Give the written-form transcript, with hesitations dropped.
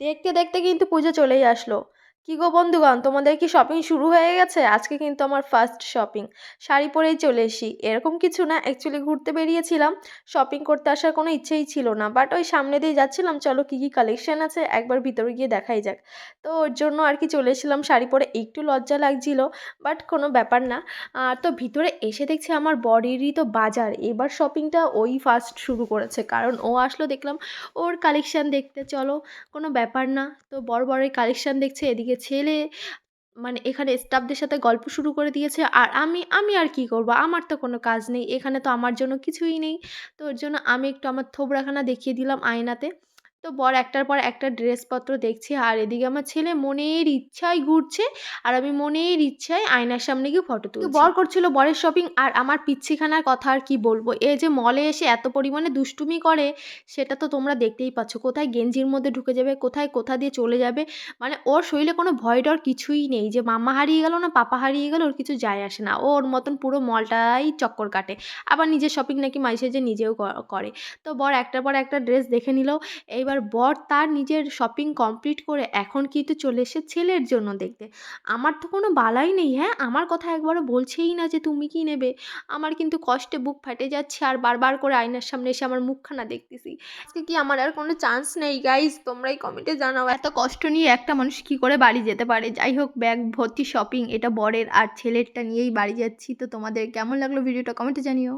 দেখতে দেখতে কিন্তু পুজো চলেই আসলো। কি গো বন্ধুগণ, তোমাদের কি শপিং শুরু হয়ে গেছে? আজকে কিন্তু আমার ফার্স্ট শপিং। শাড়ি পরেই চলে এসেছি। এরকম কিছু না, অ্যাকচুয়ালি ঘুরতে বেরিয়েছিলাম। শপিং করতে আসার কোনো ইচ্ছেই ছিল না। বাট ওই সামনে দিয়ে যাচ্ছিলাম, চলো কি কি কালেকশন আছে একবার ভিতরে গিয়ে দেখাই যাক। তো ওর জন্য আর কি চলে এসেছিলাম শাড়ি পরে, একটু লজ্জা লাগছিল, বাট কোনো ব্যাপার না। তো ভিতরে এসে দেখছি আমার বরেরই তো বাজার। এবার শপিংটা ওই ফার্স্ট শুরু করেছে, কারণ ও আসলো দেখলাম ওর কালেকশন দেখতে। চলো, কোনো ব্যাপার না। তো বড় বড়ই কালেকশন দেখছে, এদিকে ছেলে মানে এখানে স্টাফদের সাথে গল্প শুরু করে দিয়েছে। আর আমি আর কি করব? আমার তো কোনো কাজ নেই। এখানে তো আমার জন্য কিছুই নেই। তো ওর জন্য আমি একটু আমার থোবড়াখানা দেখিয়ে দিলাম আয়নাতে। তো বর একটার পর একটা ড্রেসপত্র দেখছে, আর এদিকে আমার ছেলে মনের ইচ্ছায় ঘুরছে, আর আমি মনের ইচ্ছায় আয়নার সামনে গিয়ে ফটো তুলছি। তো বর করছিল বরের শপিং, আর আমার পিচ্চিখানার কথা আর কি বলবো। এই যে মলে এসে এত পরিমাণে দুষ্টুমি করে, সেটা তো তোমরা দেখতেই পাচ্ছ। কোথায় গেঞ্জির মধ্যে ঢুকে যাবে, কোথায় কোথা দিয়ে চলে যাবে। মানে ওর শরীরে কোনো ভয় ডর কিছুই নেই, যে মাম্মা হারিয়ে গেল না পাপা হারিয়ে গেল ওর কিছু যায় আসে না। ও ওর মতন পুরো মলটাই চক্কর কাটে। আবার নিজের শপিং নাকি মাঝে যে নিজেও করে। তো বর একটার পর একটা ড্রেস দেখে নিল। এইবার বর তার নিজের শপিং কমপ্লিট করে এখন কিন্তু চলে এসেছে ছেলের জন্য দেখতে। আমার তো কোনো বালাই নেই, হ্যাঁ, আমার কথা একবারও বলছেই না যে তুমি কি নেবে। আমার কিন্তু কষ্টে বুক ফেটে যাচ্ছে, আর বারবার করে আয়নার সামনে এসে আমার মুখখানা দেখতেছি। আজকে কি আমার আর কোনো চান্স নেই গাইস? তোমরাই কমেন্টে জানাও এত কষ্ট নিয়ে একটা মানুষ কি করে বাড়ি যেতে পারে। যাই হোক, ব্যাগ ভর্তি শপিং, এটা বরের আর ছেলেরটা নিয়েই বাড়ি যাচ্ছি। তো তোমাদের কেমন লাগলো ভিডিওটা কমেন্টে জানিও।